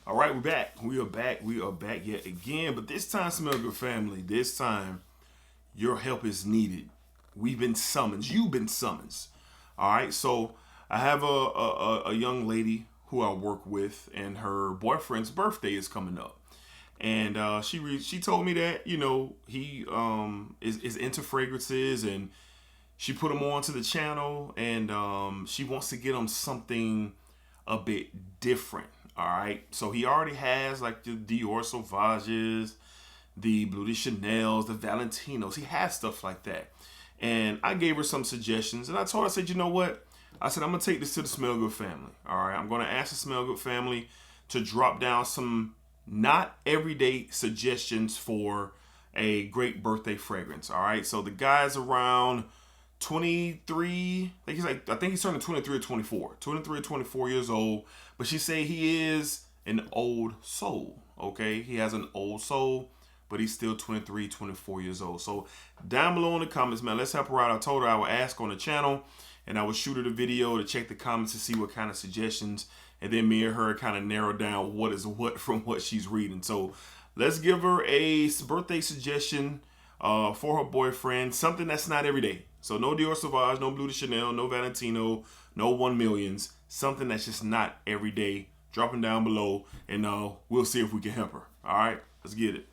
All right, we're back. We are back. We are back yet again. But this time, Smell Good family, this time, your help is needed. We've been summoned. You've been summoned. All right. So I have a young lady who I work with, and her boyfriend's birthday is coming up. And she told me that he is into fragrances, and she put him onto the channel, and she wants to get him something a bit different. All right, so he already has like the Dior Sauvages, the Blue de Chanel's, the Valentinos. He has stuff like that, and I gave her some suggestions, and I told her, I said, you know what? I said, I'm gonna take this to the Smell Good family. All right, I'm gonna ask the Smell Good family to drop down some not everyday suggestions for a great birthday fragrance. All right, so the guy's around 23. I think he's turning 23 or 24. 23 or 24 years old. But she say he is an old soul. Okay, he has an old soul, but he's still 23, 24 years old. So down below in the comments, man, let's help her out. I told her I would ask on the channel, and I would shoot her the video to check the comments to see what kind of suggestions, and then me and her kind of narrow down what is what from what she's reading. So let's give her a birthday suggestion for her boyfriend, something that's not every day. So no Dior Sauvage, no Blue de Chanel, no Valentino, no 1 millions. Something that's just not every day. Drop them down below, and we'll see if we can help her. All right, let's get it.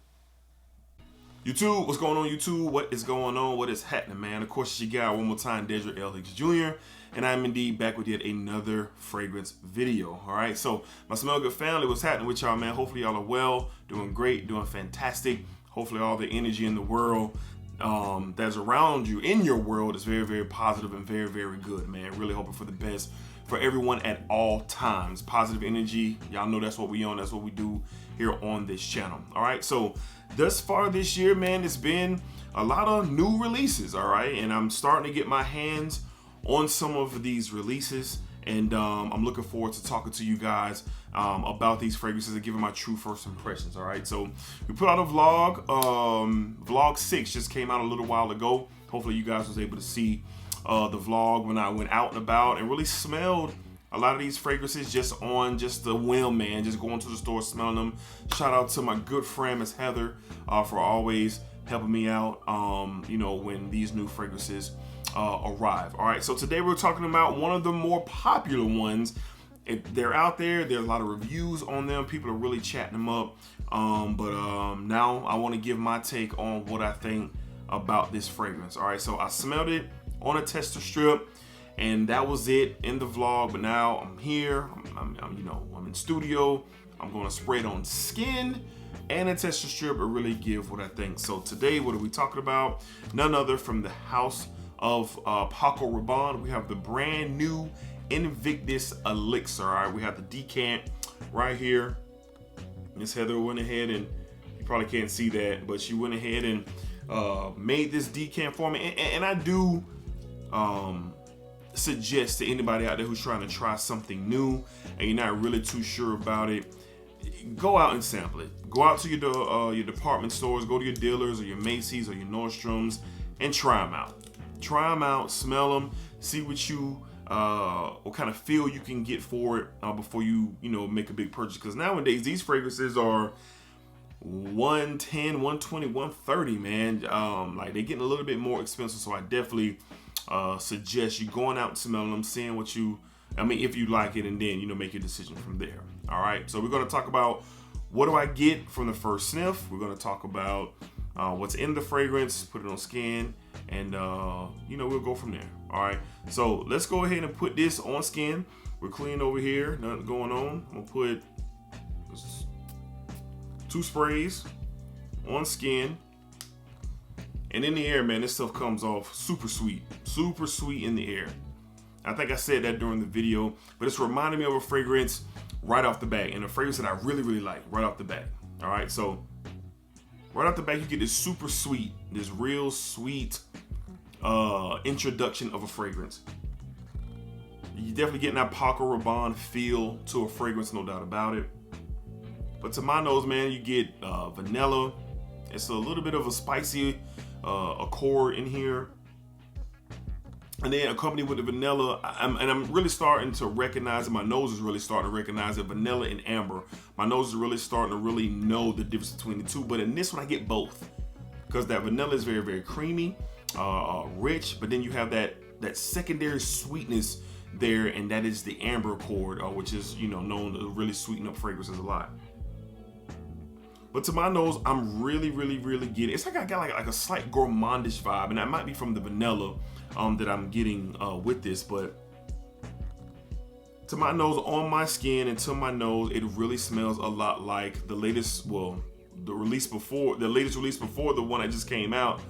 YouTube, what's going on, YouTube? What is going on? What is happening, man? Of course, it's your guy one more time, Desiree L. Hicks Jr., and I'm indeed back with yet another fragrance video. All right, so my Smell Good family, what's happening with y'all, man? Hopefully y'all are well, doing great, doing fantastic. Hopefully all the energy in the world that's around you, in your world, is very, very positive and very, very good, man. Really hoping for the best for everyone at all times. Positive energy, y'all know that's what we on, that's what we do here on this channel. All right, so thus far this year, man, it's been a lot of new releases. All right, and I'm starting to get my hands on some of these releases, and I'm looking forward to talking to you guys about these fragrances and giving my true first impressions. All right, so we put out a vlog. Vlog 6 just came out a little while ago. Hopefully you guys was able to see the vlog when I went out and about and really smelled a lot of these fragrances just on the whim, man. Just going to the store, smelling them. Shout out to my good friend Miss Heather for always helping me out when these new fragrances arrive. All right, so today we're talking about one of the more popular ones. They're out there. There's a lot of reviews on them. People are really chatting them up. Now I want to give my take on what I think about this fragrance. All right, so I smelled it on a tester strip, and that was it in the vlog. But now I'm here. I'm in studio. I'm going to spray it on skin and a tester strip and really give what I think. So today, what are we talking about? None other from the house of Paco Rabanne. We have the brand new Invictus Elixir. All right, we have the decant right here. Miss Heather went ahead, and you probably can't see that, but she went ahead and made this decant for me. And I do suggest to anybody out there who's trying to try something new and you're not really too sure about it, go out and sample it. Go out to your department stores, go to your dealers or your Macy's or your Nordstroms, and try them out. Try them out, smell them, see what kind of feel you can get for it before you make a big purchase. Because nowadays these fragrances are $110, $120, $130, man. Like they're getting a little bit more expensive, so I definitely suggest you going out and smelling them, seeing if you like it, and then make your decision from there. All right, so we're going to talk about what do I get from the first sniff. We're going to talk about what's in the fragrance, put it on skin, and we'll go from there. All right, so let's go ahead and put this on skin. We're clean over here, nothing going on. I'm gonna put 2 sprays on skin, and in the air, man, this stuff comes off super sweet in the air. I think I said that during the video, but it's reminding me of a fragrance right off the bat, and a fragrance that I really, really like right off the bat. All right, so right off the bat, you get this super sweet, this real sweet introduction of a fragrance. You're definitely getting that Paco Rabanne feel to a fragrance, no doubt about it. But to my nose, man, you get vanilla. It's a little bit of a spicy accord in here. And then accompanied with the vanilla, I'm really starting to recognize, and my nose is really starting to recognize that vanilla and amber. My nose is really starting to really know the difference between the two. But in this one, I get both, because that vanilla is very, very creamy, rich. But then you have that secondary sweetness there, and that is the amber accord, which is known to really sweeten up fragrances a lot. But to my nose, I'm really, really, really getting. It's like I got like a slight gourmandish vibe, and that might be from the vanilla that I'm getting with this. But to my nose, on my skin and to my nose, it really smells a lot like the latest, the latest release before the one that just came out,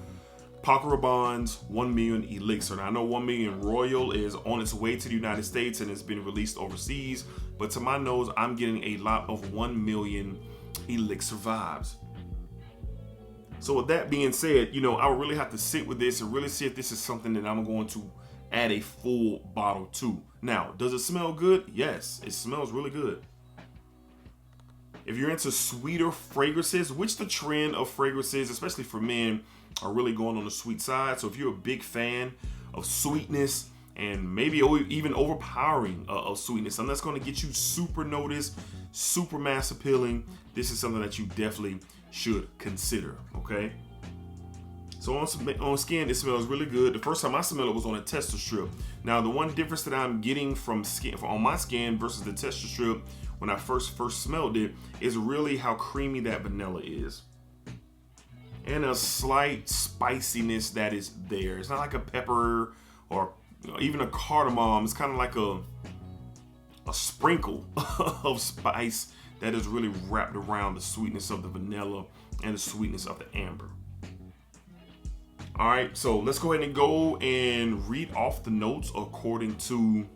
Paco Rabanne's 1 Million Elixir. Now I know 1 Million Royal is on its way to the United States and it's been released overseas, but to my nose, I'm getting a lot of 1 Million Elixir vibes. So with that being said, I would really have to sit with this and really see if this is something that I'm going to add a full bottle to. Now, does it smell good? Yes, it smells really good. If you're into sweeter fragrances, which the trend of fragrances, especially for men, are really going on the sweet side. So if you're a big fan of sweetness and maybe even overpowering of sweetness, and that's going to get you super noticed, super mass appealing, this is something that you definitely should consider. Okay, so on skin, it smells really good. The first time I smelled it was on a tester strip. Now the one difference that I'm getting from on my skin versus the tester strip when I first smelled it is really how creamy that vanilla is, and a slight spiciness that is there. It's not like a pepper or even a cardamom. It's kind of like a sprinkle of spice that is really wrapped around the sweetness of the vanilla and the sweetness of the amber. All right, so let's go ahead and go and read off the notes according to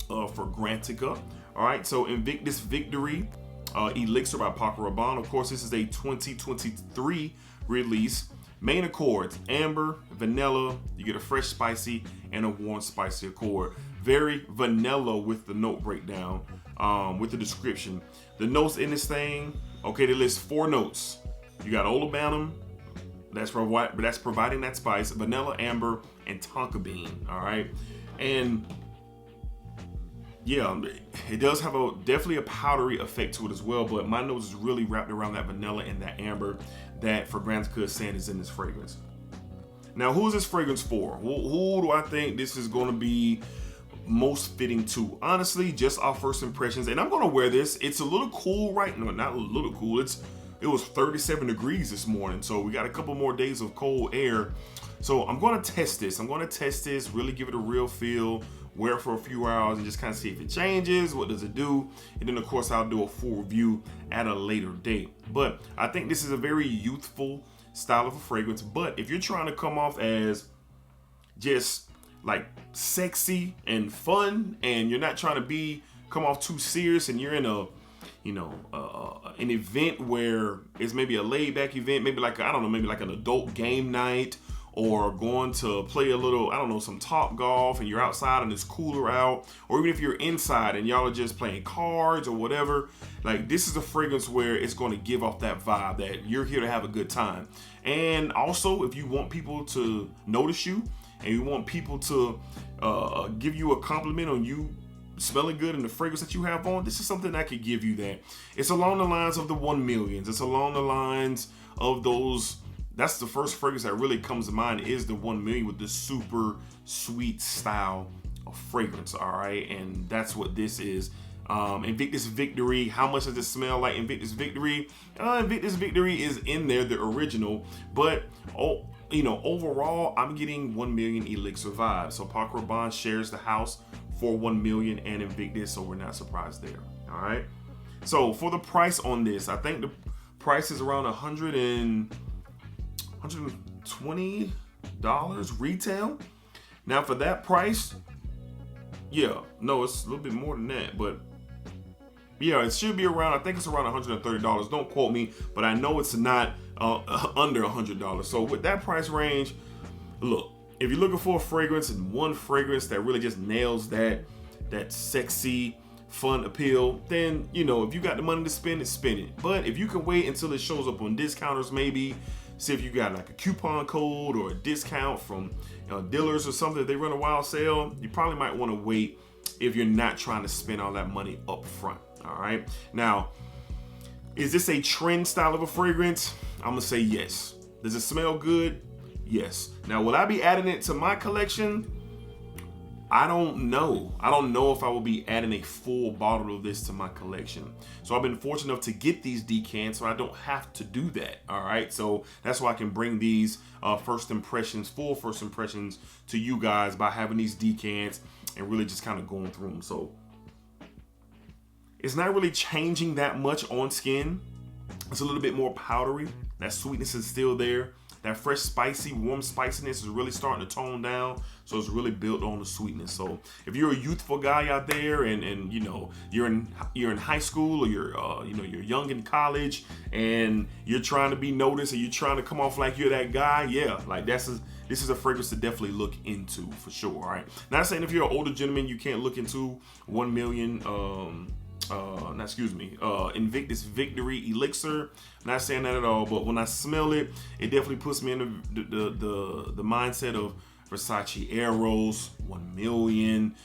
Fragrantica. All right, so Invictus Victory Elixir by Paco Rabanne. Of course, this is a 2023 release. Main accords: amber, vanilla. You get a fresh spicy and a warm spicy accord. Very vanilla with the note breakdown, with the description. The notes in this thing, okay, they list 4 notes. You got olibanum, that's providing that spice, vanilla, amber, and tonka bean. All right, and yeah, it does have definitely a powdery effect to it as well. But my nose is really wrapped around that vanilla and that amber that Fragrantica is saying is in this fragrance. Now, who is this fragrance for? Who do I think this is going to be most fitting to? Honestly, just our first impressions. And I'm going to wear this. It's a little cool right now. Not a little cool. It was 37 degrees this morning. So we got a couple more days of cold air. So I'm going to test this. Really give it a real feel. Wear it for a few hours and just kind of see if it changes. What does it do? And then, of course, I'll do a full review at a later date. But I think this is a very youthful style of a fragrance. But if you're trying to come off as just like sexy and fun, and you're not trying to come off too serious, and you're in an event where it's maybe a laid back event, maybe like maybe like an adult game night, or going to play a little, some Top Golf, and you're outside and it's cooler out, or even if you're inside and y'all are just playing cards or whatever, like this is a fragrance where it's going to give off that vibe that you're here to have a good time. And also, if you want people to notice you and you want people to give you a compliment on you smelling good and the fragrance that you have on, this is something that could give you that. It's along the lines of the 1 Millions. It's along the lines of those. That's the first fragrance that really comes to mind, is the 1 Million with the super sweet style of fragrance. All right, and that's what this is. Invictus Victory. How much does it smell like Invictus Victory? Invictus Victory is in there, the original, but overall, I'm getting 1 Million Elixir vibes. So Paco Rabanne shares the house for 1 Million and Invictus, so we're not surprised there. All right. So for the price on this, I think the price is around $120 retail. Now for that price, it's a little bit more than that, but yeah, it should be around, I think it's around $130. Don't quote me, but I know it's not under $100. So with that price range, look, if you're looking for a fragrance and one fragrance that really just nails that sexy, fun appeal, then, if you got the money to spend it, spend it. But if you can wait until it shows up on discounters, maybe see if you got like a coupon code or a discount from dealers or something. If they run a wild sale, you probably might want to wait if you're not trying to spend all that money up front. All right. Now, is this a trend style of a fragrance? I'm gonna say yes. Does it smell good? Yes. Now, will I be adding it to my collection? I don't know. I don't know if I will be adding a full bottle of this to my collection. So I've been fortunate enough to get these decants, so I don't have to do that. All right. So that's why I can bring these full first impressions to you guys by having these decants and really just kind of going through them. So it's not really changing that much on skin. It's a little bit more powdery. That sweetness is still there. That fresh, spicy, warm spiciness is really starting to tone down. So it's really built on the sweetness. So if you're a youthful guy out there and you know, you're in high school or you're young in college and you're trying to be noticed and you're trying to come off like you're that guy, yeah, like this is a fragrance to definitely look into for sure. All right. Not saying if you're an older gentleman, you can't look into 1 million, Invictus Victory Elixir. Not saying that at all, but when I smell it, it definitely puts me in the mindset of Versace Eros, 1 million,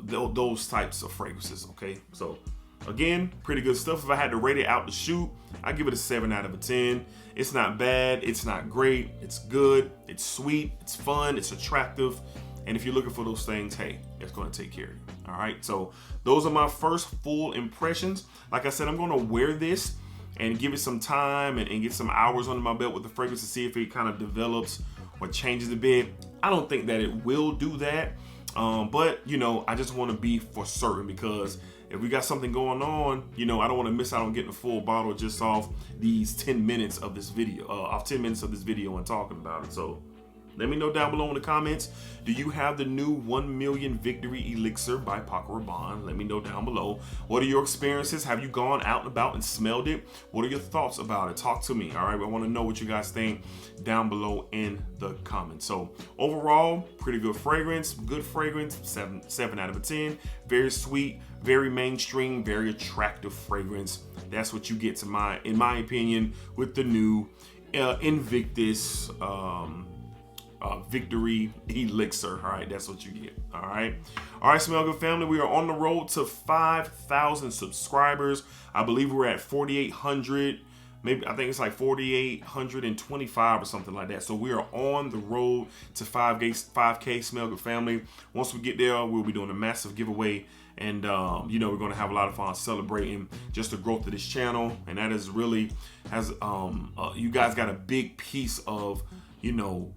those types of fragrances. Okay, so again, pretty good stuff. If I had to rate it out the chute, I give it a 7 out of 10. It's not bad, it's not great, it's good, it's sweet, it's fun, it's attractive. And if you're looking for those things, hey, it's going to take care of you. All right. So those are my first full impressions. Like I said, I'm going to wear this and give it some time and get some hours under my belt with the fragrance to see if it kind of develops or changes a bit. I don't think that it will do that. But, you know, I just want to be for certain, because if we got something going on, you know, I don't want to miss out on getting a full bottle just off these 10 minutes of this video, and talking about it. So let me know down below in the comments. Do you have the new 1 million Victory Elixir by Paco Rabanne? Let me know down below. What are your experiences? Have you gone out and about and smelled it? What are your thoughts about it? Talk to me. All right. I want to know what you guys think down below in the comments. So overall, pretty good fragrance. Good fragrance. 7 out of 10. Very sweet, very mainstream, very attractive fragrance. That's what you get in my opinion, with the new Invictus Victory Elixir. All right, that's what you get. All right, Smell Good family, we are on the road to 5,000 subscribers. I believe we're at 4,800. Maybe I think it's like 4,825 or something like that. So we are on the road to 5K Smell Good family. Once we get there, we'll be doing a massive giveaway. And, you know, we're going to have a lot of fun celebrating just the growth of this channel. And that is really, you guys got a big piece of, you know,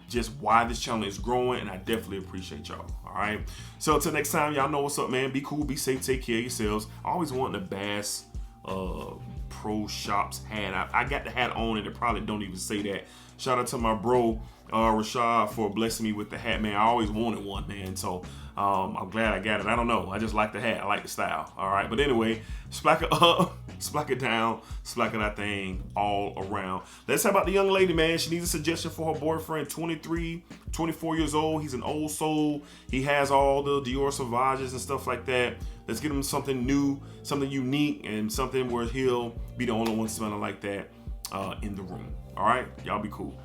just why this channel is growing, and I definitely appreciate y'all. All right, so until next time, y'all know what's up, man. Be cool, be safe, take care of yourselves. I always want the Bass Pro Shops hat. I got the hat on, and it probably don't even say that. Shout out to my bro Rashad for blessing me with the hat, man. I always wanted one, man. So I'm glad I got it. I don't know, I just like the hat. I like the style. All right, but anyway, splack it up, splack it down, splack it that thing all around. Let's talk about the young lady, man. She needs a suggestion for her boyfriend. 23, 24 years old. He's an old soul. He has all the Dior Sauvages and stuff like that. Let's get him something new, something unique, and something where he'll be the only one smelling like that in the room. All right, y'all be cool.